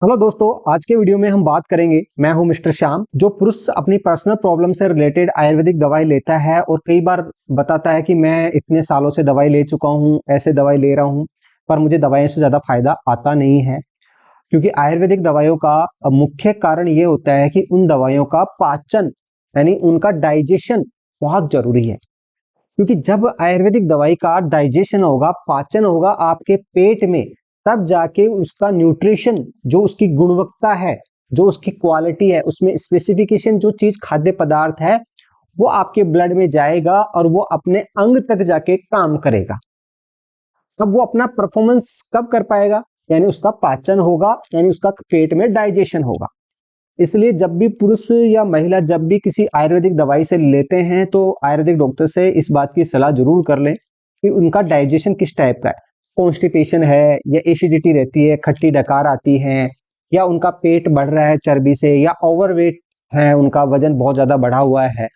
Hello दोस्तों, आज के वीडियो में हम बात करेंगे। मैं हूं मिस्टर श्याम। जो पुरुष अपनी पर्सनल प्रॉब्लम से रिलेटेड आयुर्वेदिक दवाई लेता है और कई बार बताता है कि मैं इतने सालों से दवाई ले चुका हूं, ऐसे दवाई ले रहा हूं, पर मुझे दवाइयों से ज़्यादा फायदा आता नहीं है। क्योंकि आयुर्वेदिक दवाइयों का मुख्य कारण ये होता है कि उन दवाइयों का पाचन यानी उनका डाइजेशन बहुत जरूरी है। क्योंकि जब आयुर्वेदिक दवाई का डाइजेशन होगा, पाचन होगा आपके पेट में, तब जाके उसका न्यूट्रिशन, जो उसकी गुणवत्ता है, जो उसकी क्वालिटी है, उसमें स्पेसिफिकेशन, जो चीज खाद्य पदार्थ है, वो आपके ब्लड में जाएगा और वो अपने अंग तक जाके काम करेगा। अब वो अपना परफॉर्मेंस कब कर पाएगा? यानी उसका पाचन होगा, यानी उसका पेट में डाइजेशन होगा। इसलिए जब भी पुरुष या महिला जब भी किसी आयुर्वेदिक दवाई से लेते हैं तो आयुर्वेदिक डॉक्टर से इस बात की सलाह जरूर कर लें कि उनका डाइजेशन किस टाइप का है। कॉन्स्टिपेशन है या एसिडिटी रहती है, खट्टी डकार आती है, या उनका पेट बढ़ रहा है चर्बी से, या ओवरवेट है, उनका वजन बहुत ज्यादा बढ़ा हुआ है।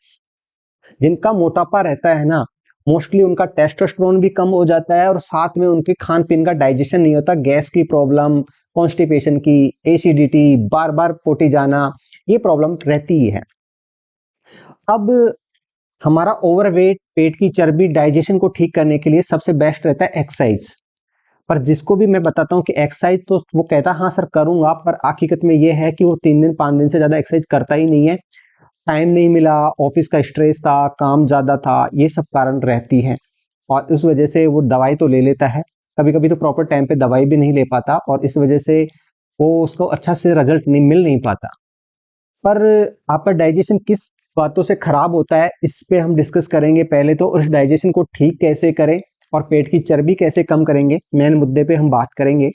जिनका मोटापा रहता है ना, मोस्टली उनका टेस्टोस्टेरोन भी कम हो जाता है और साथ में उनके खान पीन का डाइजेशन नहीं होता। गैस की प्रॉब्लम, कॉन्स्टिपेशन की, एसिडिटी, बार बार पोटी जाना, ये प्रॉब्लम रहती ही है। अब हमारा ओवरवेट, पेट की चर्बी, डाइजेशन को ठीक करने के लिए सबसे बेस्ट रहता है एक्सरसाइज। पर जिसको भी मैं बताता हूँ कि एक्सरसाइज, तो वो कहता हाँ सर करूंगा, पर हकीकत में ये है कि वो 3 दिन 5 दिन से ज्यादा एक्सरसाइज करता ही नहीं है। टाइम नहीं मिला, ऑफिस का स्ट्रेस था, काम ज्यादा था, ये सब कारण रहती है। और इस वजह से वो दवाई तो ले लेता है, कभी कभी तो प्रॉपर टाइम पे दवाई भी नहीं ले पाता, और इस वजह से वो उसको अच्छा से रिजल्ट नहीं मिल नहीं पाता। पर आपका डाइजेशन किस बातों से खराब होता है, इस पे हम डिस्कस करेंगे। पहले तो उस डाइजेशन को ठीक कैसे करें और पेट की चर्बी कैसे कम करेंगे, मेन मुद्दे पे हम बात करेंगे।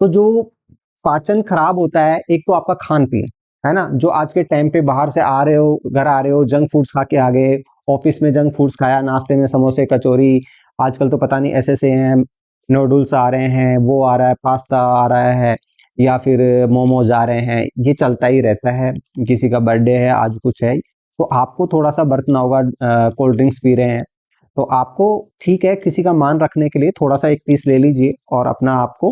तो जो पाचन खराब होता है, एक तो आपका खान पीन है ना, जो आज के टाइम पे बाहर से आ रहे हो, घर आ रहे हो, जंक फूड्स खा के आ गए, ऑफिस में जंक फूड्स खाया, नाश्ते में समोसे कचौरी, आजकल तो पता नहीं ऐसे हैं, नूडल्स आ रहे हैं, वो आ रहा है, पास्ता आ रहा है, या फिर मोमोज आ रहे हैं, ये चलता ही रहता है। किसी का बर्थडे है, आज कुछ है, तो आपको थोड़ा सा बरतना होगा। कोल्ड ड्रिंक्स पी रहे हैं तो आपको, ठीक है, किसी का मान रखने के लिए थोड़ा सा एक पीस ले लीजिए और अपना आपको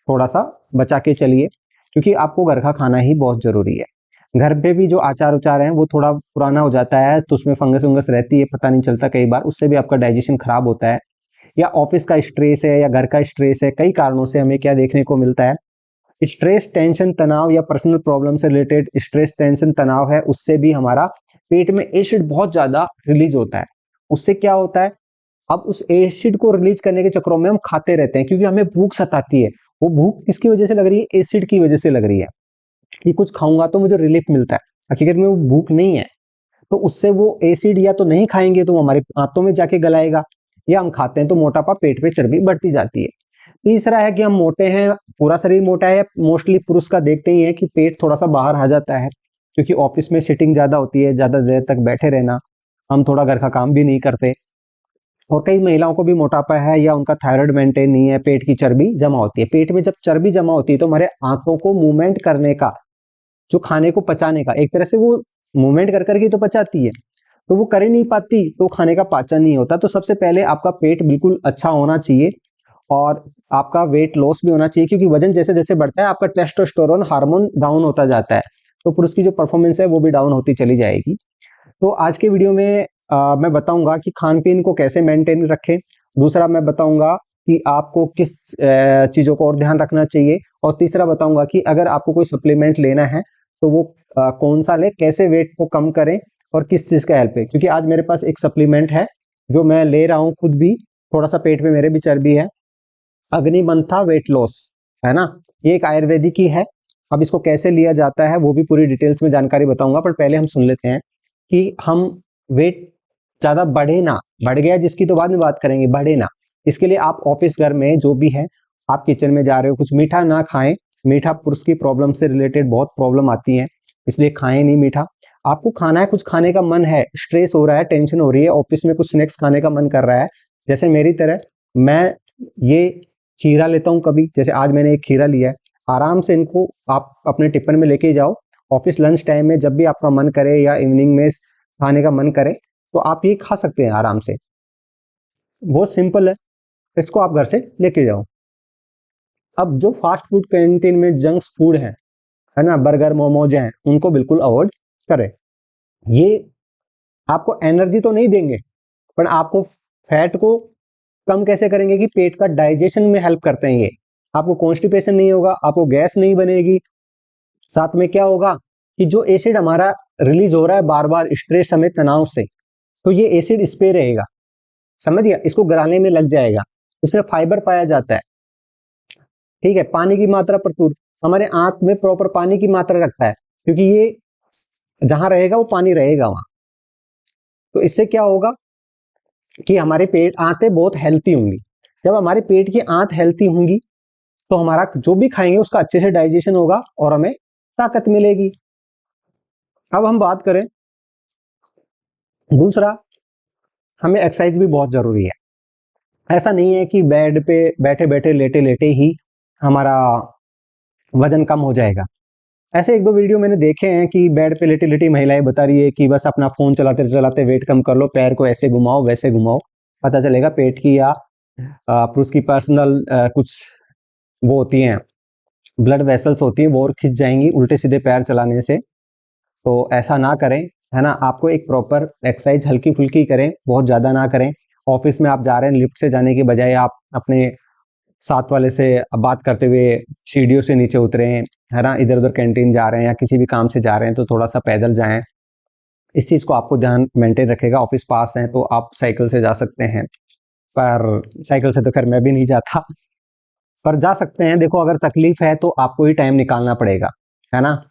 थोड़ा सा बचा के चलिए, क्योंकि आपको घर का खाना ही बहुत जरूरी है। घर पे भी जो आचार उचार हैं वो थोड़ा पुराना हो जाता है, तो उसमें फंगस वंगस रहती है, पता नहीं चलता कई बार, उससे भी आपका डाइजेशन खराब होता है। या ऑफिस का स्ट्रेस है या घर का स्ट्रेस है, कई कारणों से हमें क्या देखने को मिलता है, स्ट्रेस, टेंशन, तनाव या पर्सनल प्रॉब्लम से रिलेटेड स्ट्रेस, टेंशन, तनाव है, उससे भी हमारा पेट में एसिड बहुत ज्यादा रिलीज होता है। उससे क्या होता है, अब उस एसिड को रिलीज करने के चक्रों में हम खाते रहते हैं, क्योंकि हमें भूख सताती है। वो भूख किसकी वजह से लग रही है? एसिड की वजह से लग रही है कि कुछ खाऊंगा तो मुझे रिलीफ मिलता है। हकीकत में वो भूख नहीं है। तो उससे वो एसिड या तो नहीं खाएंगे तो वो हमारे आंतों में जाके गलाएगा, या हम खाते हैं तो मोटापा, पेट पे चर्बी बढ़ती जाती है। तीसरा है कि हम मोटे हैं, पूरा शरीर मोटा है। मोस्टली पुरुष का देखते ही है कि पेट थोड़ा सा बाहर आ जाता है, क्योंकि ऑफिस में सिटिंग ज्यादा होती है, ज्यादा देर तक बैठे रहना, हम थोड़ा घर का काम भी नहीं करते। और कई महिलाओं को भी मोटापा है या उनका थायराइड मेंटेन नहीं है, पेट की चर्बी जमा होती है। पेट में जब चर्बी जमा होती है तो हमारे आंतों को मूवमेंट करने का, जो खाने को पचाने का, एक तरह से वो मूवमेंट कर करके तो पचाती है, तो वो कर ही नहीं पाती, तो खाने का पाचन नहीं होता। तो सबसे पहले आपका पेट बिल्कुल अच्छा होना चाहिए, और आपका वेट लॉस भी होना चाहिए, क्योंकि वजन जैसे जैसे बढ़ता है आपका टेस्टोस्टेरोन हार्मोन डाउन होता जाता है, तो पुरुष की जो परफॉर्मेंस है वो भी डाउन होती चली जाएगी। तो आज के वीडियो में मैं बताऊंगा कि खान पीन को कैसे मेंटेन रखें। दूसरा मैं बताऊंगा कि आपको किस चीजों को और ध्यान रखना चाहिए। और तीसरा बताऊंगा कि अगर आपको कोई सप्लीमेंट लेना है तो वो कौन सा ले, कैसे वेट को कम करें, और किस चीज का हेल्प है। क्योंकि आज मेरे पास एक सप्लीमेंट है जो मैं ले रहा हूँ खुद भी, थोड़ा सा पेट में मेरे भी चर्बी है, अग्निमंथा वेट लॉस, है ना। ये एक आयुर्वेदिक ही है। अब इसको कैसे लिया जाता है वो भी पूरी डिटेल्स में जानकारी बताऊंगा, पर पहले हम सुन लेते हैं कि हम वेट ज्यादा बढ़े ना, बढ़ गया जिसकी तो बाद में बात करेंगे, बढ़े ना, इसके लिए आप ऑफिस घर में जो भी है, आप किचन में जा रहे हो, कुछ मीठा ना खाएं। मीठा पुरुष की प्रॉब्लम से रिलेटेड बहुत प्रॉब्लम आती है, इसलिए खाएं नहीं मीठा। आपको खाना है, कुछ खाने का मन है, स्ट्रेस हो रहा है, टेंशन हो रही है, ऑफिस में कुछ स्नैक्स खाने का मन कर रहा है, जैसे मेरी तरह, मैं ये खीरा लेता हूँ कभी, जैसे आज मैंने एक खीरा लिया है। आराम से इनको आप अपने टिफिन में लेके जाओ, ऑफिस लंच टाइम में जब भी आपका मन करे या इवनिंग में खाने का मन करे तो आप ये खा सकते हैं आराम से। बहुत सिंपल है, इसको आप घर से लेके जाओ। अब जो फास्ट फूड कैंटीन में जंक फूड है ना, बर्गर मोमोज हैं, उनको बिल्कुल अवॉइड करें। ये आपको एनर्जी तो नहीं देंगे, पर आपको फैट को कम कैसे करेंगे कि पेट का डाइजेशन में हेल्प करते हैं ये। आपको कॉन्स्टिपेशन नहीं होगा, आपको गैस नहीं बनेगी। साथ में क्या होगा कि जो एसिड हमारा रिलीज हो रहा है बार बार स्ट्रेस समेत तनाव से, तो ये एसिड इस पे रहेगा, समझ गया, इसको गलाने में लग जाएगा। इसमें फाइबर पाया जाता है, ठीक है। पानी की मात्रा प्रचुर, हमारे आंत में प्रॉपर पानी की मात्रा रखता है, क्योंकि ये जहां रहेगा वो पानी रहेगा वहां। तो इससे क्या होगा कि हमारे पेट आंतें बहुत हेल्थी होंगी। जब हमारे पेट की आंत हेल्थी होंगी तो हमारा जो भी खाएंगे उसका अच्छे से डाइजेशन होगा और हमें ताकत मिलेगी। अब हम बात करें दूसरा, हमें एक्सरसाइज भी बहुत जरूरी है। ऐसा नहीं है कि बेड पे बैठे बैठे लेटे लेटे ही हमारा वजन कम हो जाएगा। ऐसे एक दो वीडियो मैंने देखे हैं कि बेड पे लेटी लेटी महिलाएं बता रही है कि बस अपना फोन चलाते चलाते वेट कम कर लो, पैर को ऐसे घुमाओ वैसे घुमाओ, पता चलेगा पेट की या पुरुष की पर्सनल कुछ वो होती हैं, ब्लड वेसल्स होती हैं, वो और खिंच जाएंगी उल्टे सीधे पैर चलाने से। तो ऐसा ना करें, है ना। आपको एक प्रॉपर एक्सरसाइज हल्की फुल्की करें, बहुत ज्यादा ना करें। ऑफिस में आप जा रहे हैं, लिफ्ट से जाने के बजाय आप अपने साथ वाले से बात करते हुए सीढ़ियों से नीचे उतरे, है ना। इधर उधर कैंटीन जा रहे हैं या किसी भी काम से जा रहे हैं तो थोड़ा सा पैदल जाएं। इस चीज को आपको ध्यान मेंटेन रखेगा। ऑफिस पास है तो आप साइकिल से जा सकते हैं, पर साइकिल से तो खैर मैं भी नहीं जाता, पर जा सकते हैं। देखो, अगर तकलीफ है तो आपको ही टाइम निकालना पड़ेगा, है ना।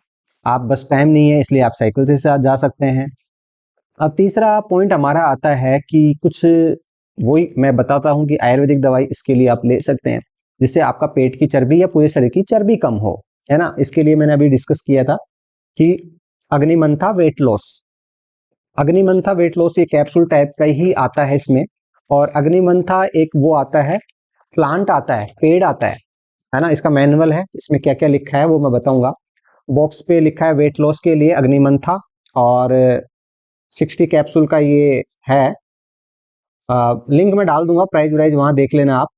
आप बस टाइम नहीं है इसलिए आप साइकिल से साथ जा सकते हैं। अब तीसरा पॉइंट हमारा आता है कि कुछ वही मैं बताता हूं कि आयुर्वेदिक दवाई इसके लिए आप ले सकते हैं, जिससे आपका पेट की चर्बी या पूरे शरीर की चर्बी कम हो, है ना। इसके लिए मैंने अभी डिस्कस किया था कि अग्निमंथा वेट लॉस, अग्निमंथा वेट लॉस ये कैप्सूल टाइप का ही आता है इसमें। और अग्निमंथा एक वो आता है, प्लांट आता है, पेड़ आता है ना। इसका मैनुअल है, इसमें क्या क्या लिखा है वो मैं बताऊंगा। बॉक्स पे लिखा है वेट लॉस के लिए अग्निमंथा, और 60 कैप्सूल का ये है। लिंक में डाल दूंगा, प्राइस वाइज वहां देख लेना आप।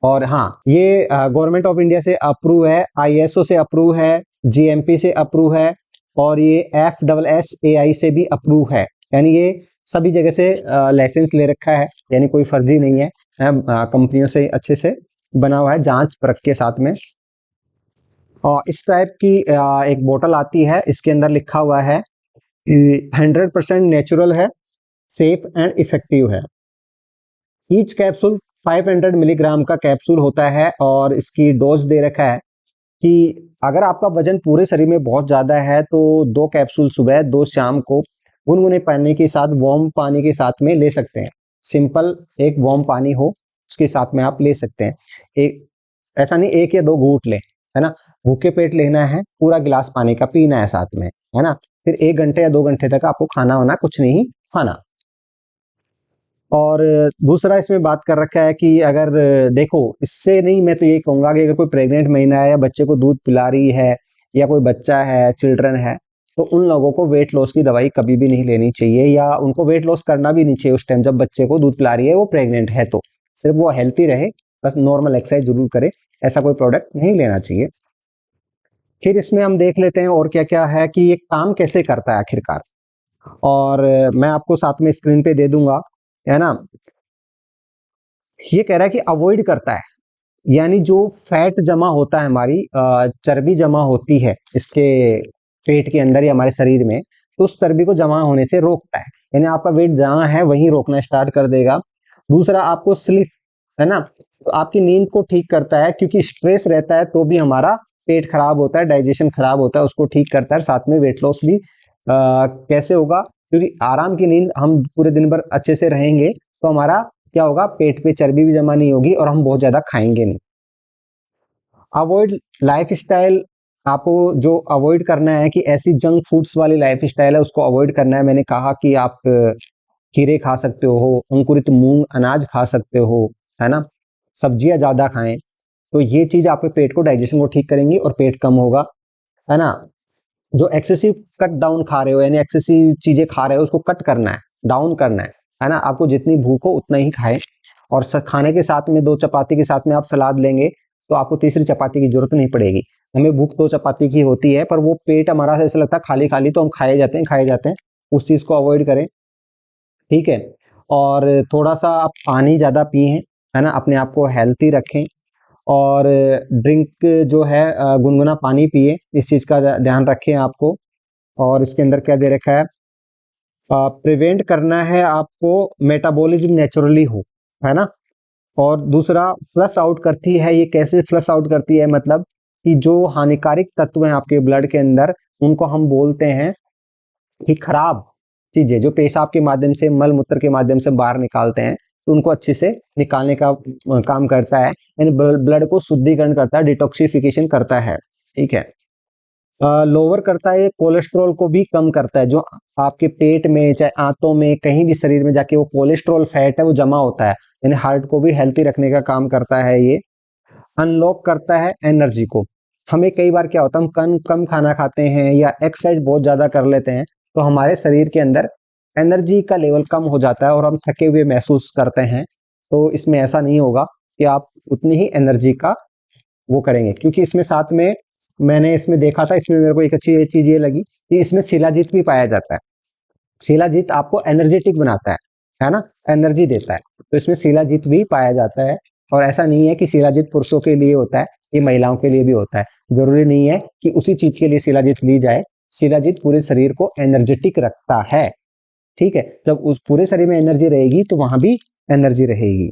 और हाँ, ये गवर्नमेंट ऑफ इंडिया से अप्रूव है, आईएसओ से अप्रूव है, जीएमपी से अप्रूव है, और ये FSSAI से भी अप्रूव है। यानी ये सभी जगह से लाइसेंस ले रखा है, यानी कोई फर्जी नहीं है, कंपनियों से अच्छे से बना हुआ है जांच परख के साथ में। और इस टाइप की एक बोतल आती है, इसके अंदर लिखा हुआ है 100% नेचुरल है, सेफ एंड इफेक्टिव है। ईच कैप्सूल 500 मिलीग्राम का कैप्सूल होता है, और इसकी डोज दे रखा है कि अगर आपका वजन पूरे शरीर में बहुत ज्यादा है तो 2 कैप्सूल सुबह 2 शाम को गुनगुने पानी के साथ, वार्म पानी के साथ में ले सकते हैं। सिंपल एक वार्म पानी हो उसके साथ में आप ले सकते हैं। एक ऐसा नहीं 1 या 2 घूंट ले, है ना। भूखे पेट लेना है, पूरा गिलास पानी का पीना है साथ में, है ना। फिर 1 घंटे या 2 घंटे तक आपको खाना वाना कुछ नहीं खाना। और दूसरा इसमें बात कर रखा है कि अगर देखो, इससे नहीं, मैं तो यही कहूंगा कि अगर कोई प्रेग्नेंट महिला है या बच्चे को दूध पिला रही है या कोई बच्चा है, चिल्ड्रन है, तो उन लोगों को वेट लॉस की दवाई कभी भी नहीं लेनी चाहिए, या उनको वेट लॉस करना भी नहीं चाहिए उस टाइम जब बच्चे को दूध पिला रही है वो प्रेग्नेंट है। तो सिर्फ वो हेल्थी रहे, बस नॉर्मल एक्सरसाइज जरूर करे, ऐसा कोई प्रोडक्ट नहीं लेना चाहिए। फिर इसमें हम देख लेते हैं और क्या क्या है कि ये काम कैसे करता है आखिरकार। और मैं आपको साथ में स्क्रीन पे दे दूंगा, है ना। ये कह रहा है कि अवॉइड करता है, यानी जो फैट जमा होता है, हमारी चर्बी जमा होती है इसके पेट के अंदर या हमारे शरीर में, तो उस चर्बी को जमा होने से रोकता है। यानी आपका वेट जहां है वहीं रोकना स्टार्ट कर देगा। दूसरा, आपको स्लीप, है ना, तो आपकी नींद को ठीक करता है, क्योंकि स्ट्रेस रहता है तो भी हमारा पेट खराब होता है, डाइजेशन खराब होता है, उसको ठीक करता है। साथ में वेट लॉस भी कैसे होगा, क्योंकि आराम की नींद, हम पूरे दिन भर अच्छे से रहेंगे तो हमारा क्या होगा, पेट पे चर्बी भी जमा नहीं होगी और हम बहुत ज्यादा खाएंगे नहीं। अवॉइड लाइफ स्टाइल, आपको जो अवॉइड करना है कि ऐसी जंक फूड्स वाली लाइफ स्टाइल है उसको अवॉइड करना है। मैंने कहा कि आप खीरे खा सकते हो, अंकुरित मूंग अनाज खा सकते हो, है ना। सब्जियां ज्यादा खाएं, तो ये चीज आपके पेट को, डाइजेशन को ठीक करेंगी और पेट कम होगा, है ना। जो एक्सेसिव कट डाउन खा रहे हो, यानी एक्सेसिव चीजें खा रहे हो, उसको कट करना है, डाउन करना है ना। आपको जितनी भूख हो उतना ही खाएं, और खाने के साथ में 2 चपाती के साथ में आप सलाद लेंगे तो आपको तीसरी चपाती की जरूरत नहीं पड़ेगी। हमें भूख 2 चपाती की होती है, पर वो पेट हमारा ऐसा लगता है खाली खाली, तो हम खाए जाते हैं। उस चीज को अवॉइड करें, ठीक है। और थोड़ा सा आप पानी ज्यादा पिए, है ना, अपने आप को हेल्थी रखें। और ड्रिंक जो है गुनगुना पानी पिए, इस चीज का ध्यान रखें आपको। और इसके अंदर क्या दे रखा है, प्रिवेंट करना है आपको मेटाबॉलिज्म नेचुरली हो, है ना। और दूसरा फ्लश आउट करती है, ये कैसे फ्लश आउट करती है, मतलब कि जो हानिकारक तत्व हैं आपके ब्लड के अंदर, उनको हम बोलते हैं कि खराब चीजें जो पेशाब के माध्यम से, मल मूत्र के माध्यम से बाहर निकालते हैं, तो उनको अच्छे से निकालने का काम करता है, यानी ब्लड को शुद्धिकरण करता है, डिटॉक्सिफिकेशन करता है, ठीक है। लोअर करता है, कोलेस्ट्रॉल को भी कम करता है। जो आपके पेट में, चाहे आंतों में, कहीं भी शरीर में जाके वो कोलेस्ट्रॉल फैट है वो जमा होता है, यानी हार्ट को भी हेल्थी रखने का काम करता है ये। अनलॉक करता है एनर्जी को। हमें कई बार क्या होता है, हम कम कम खाना खाते हैं या एक्सरसाइज बहुत ज्यादा कर लेते हैं, तो हमारे शरीर के अंदर एनर्जी का लेवल कम हो जाता है और हम थके हुए महसूस करते हैं। तो इसमें ऐसा नहीं होगा कि आप उतनी ही एनर्जी का वो करेंगे, क्योंकि इसमें साथ में मैंने इसमें देखा था, इसमें मेरे को एक अच्छी चीज ये लगी कि इसमें शिलाजीत भी पाया जाता है। शिलाजीत आपको एनर्जेटिक बनाता है ना, एनर्जी देता है, तो इसमें शिलाजीत भी पाया जाता है। और ऐसा नहीं है कि शिलाजीत पुरुषों के लिए होता है, ये महिलाओं के लिए भी होता है। जरूरी नहीं है कि उसी चीज के लिए शिलाजीत ली जाए। शिलाजीत पूरे शरीर को एनर्जेटिक रखता है, ठीक है। जब उस पूरे शरीर में एनर्जी रहेगी तो वहां भी एनर्जी रहेगी।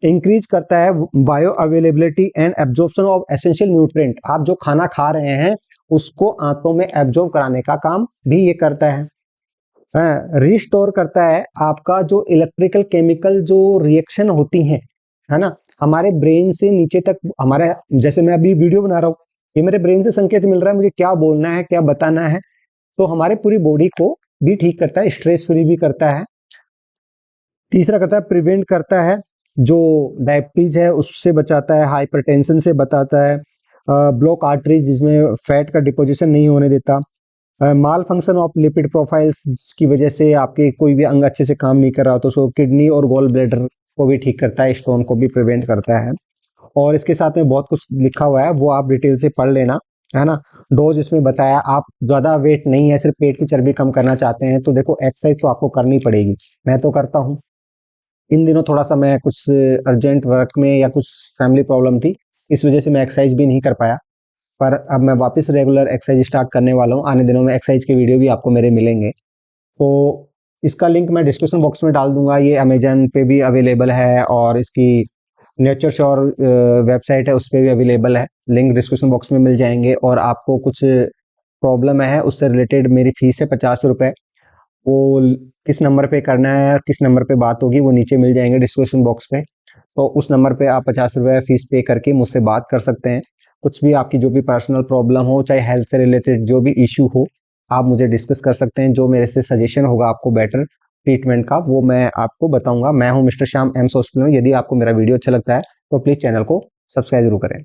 इंक्रीज करता है bio availability and absorption of essential nutrient. आप जो खाना खा रहे हैं उसको आंतों में एब्जॉर्ब कराने का काम भी ये करता है। रिस्टोर करता है आपका जो इलेक्ट्रिकल केमिकल जो रिएक्शन होती हैं, है ना, हमारे ब्रेन से नीचे तक। हमारे जैसे मैं अभी वीडियो बना रहा हूँ, ये मेरे ब्रेन से संकेत मिल रहा है मुझे क्या बोलना है, क्या बताना है। तो हमारे पूरी बॉडी को भी ठीक करता है, स्ट्रेस फ्री भी करता है। तीसरा करता है प्रिवेंट करता है जो डायबिटीज है उससे बचाता है, हाइपरटेंशन से बताता है, ब्लॉक आर्टरीज जिसमें फैट का डिपोजिशन नहीं होने देता, माल फंक्शन ऑफ लिपिड प्रोफाइल्स की वजह से आपके कोई भी अंग अच्छे से काम नहीं कर रहा तो उसको किडनी और गॉल ब्लैडर को भी ठीक करता है, स्टोन को भी प्रिवेंट करता है। और इसके साथ में बहुत कुछ लिखा हुआ है, वो आप डिटेल से पढ़ लेना, है ना। डोज इसमें बताया, आप ज्यादा वेट नहीं है, सिर्फ पेट की चर्बी कम करना चाहते हैं तो देखो एक्सरसाइज तो आपको करनी पड़ेगी। मैं तो करता हूँ, इन दिनों थोड़ा सा मैं कुछ अर्जेंट वर्क में या कुछ फैमिली प्रॉब्लम थी, इस वजह से मैं एक्सरसाइज भी नहीं कर पाया। पर अब मैं वापस रेगुलर एक्सरसाइज स्टार्ट करने वाला हूँ। आने दिनों में एक्सरसाइज के वीडियो भी आपको मेरे मिलेंगे, तो इसका लिंक मैं डिस्क्रिप्शन बॉक्स में डाल दूंगा। ये अमेजन पे भी अवेलेबल है और इसकी नेचर श्योर वेबसाइट है उस पर भी अवेलेबल है, लिंक डिस्क्रिप्शन बॉक्स में मिल जाएंगे। और आपको कुछ प्रॉब्लम है उससे रिलेटेड मेरी फीस है 50 रुपये, वो किस नंबर पे करना है, किस नंबर पे बात होगी, वो नीचे मिल जाएंगे डिस्क्रिप्शन बॉक्स पे। तो उस नंबर पे आप 50 रुपये फीस पे करके मुझसे बात कर सकते हैं। कुछ भी आपकी जो भी पर्सनल प्रॉब्लम हो, चाहे हेल्थ से रिलेटेड जो भी इश्यू हो, आप मुझे डिस्कस कर सकते हैं। जो मेरे से सजेशन होगा आपको बेटर ट्रीटमेंट का, वो मैं आपको बताऊंगा। मैं हूं मिस्टर श्याम, एम्स हॉस्पिटल में। यदि आपको मेरा वीडियो अच्छा लगता है तो प्लीज चैनल को सब्सक्राइब जरूर करें।